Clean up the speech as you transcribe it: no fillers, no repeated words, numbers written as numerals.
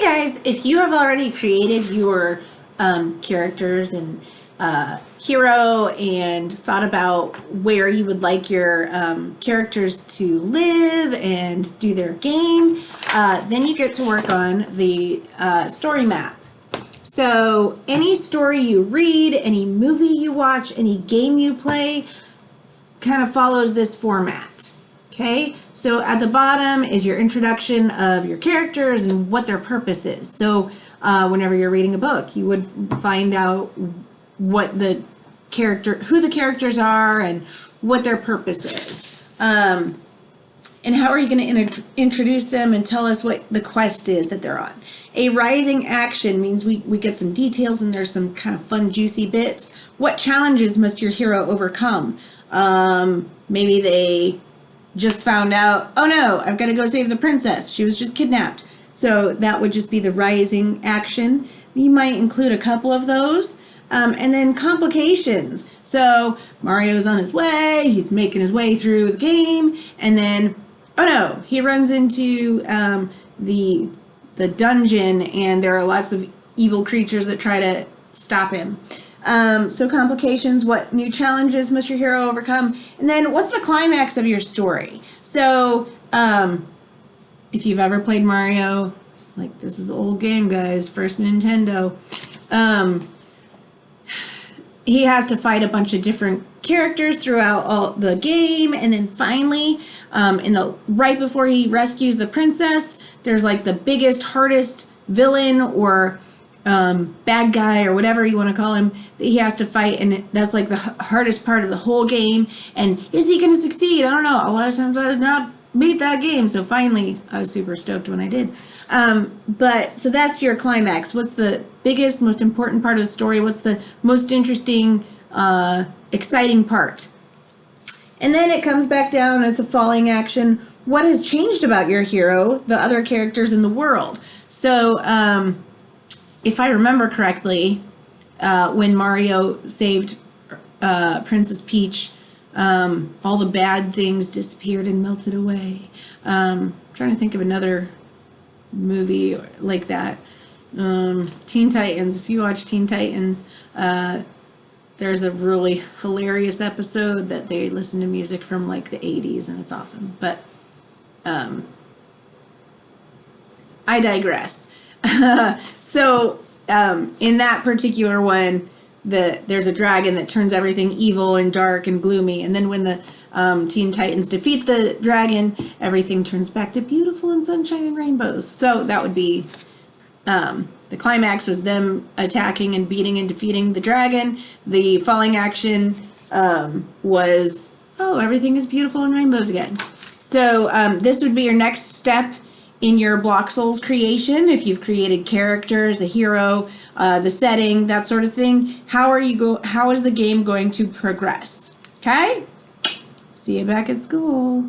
guys, if you have already created your characters and hero and thought about where you would like your characters to live and do their game, then you get to work on the story map. So any story you read, any movie you watch, any game you play kind of follows this format. Okay, so at the bottom is your introduction of your characters and what their purpose is. So whenever you're reading a book, you would find out what the who the characters are and what their purpose is. And how are you going to introduce them and tell us what the quest is that they're on. A rising action means we get some details and there's some kind of fun, juicy bits. What challenges must your hero overcome? Maybe they just found out, oh no, I've got to go save the princess. She was just kidnapped. So that would just be the rising action. You might include a couple of those. And then complications. So Mario's on his way, he's making his way through the game, and then, oh no, he runs into the dungeon, and there are lots of evil creatures that try to stop him. So complications, what new challenges must your hero overcome? And then what's the climax of your story? So if you've ever played Mario, like this is an old game, guys, first Nintendo, he has to fight a bunch of different characters throughout all the game, and then finally, right before he rescues the princess, there's like the biggest, hardest villain or bad guy or whatever you want to call him that he has to fight, and that's like the hardest part of the whole game. And is he going to succeed? I don't know. A lot of times I did not beat that game, so finally I was super stoked when I did. But so that's your climax. What's the biggest, most important part of the story? What's the most interesting, exciting part? And then it comes back down. It's a falling action. What has changed about your hero, the other characters in the world? So if I remember correctly, when Mario saved Princess Peach, all the bad things disappeared and melted away. I'm trying to think of another movie like that. Teen Titans. If you watch Teen Titans, there's a really hilarious episode that they listen to music from like the 80s, and it's awesome. But I digress. So in that particular one, there's a dragon that turns everything evil and dark and gloomy, and then when the Teen Titans defeat the dragon, everything turns back to beautiful and sunshine and rainbows. So that would be the climax was them attacking and beating and defeating the dragon. The falling action was, oh, everything is beautiful and rainbows again. So this would be your next step in your Bloxels creation. If you've created characters, a hero, the setting, that sort of thing, how is the game going to progress? Okay? See you back at school.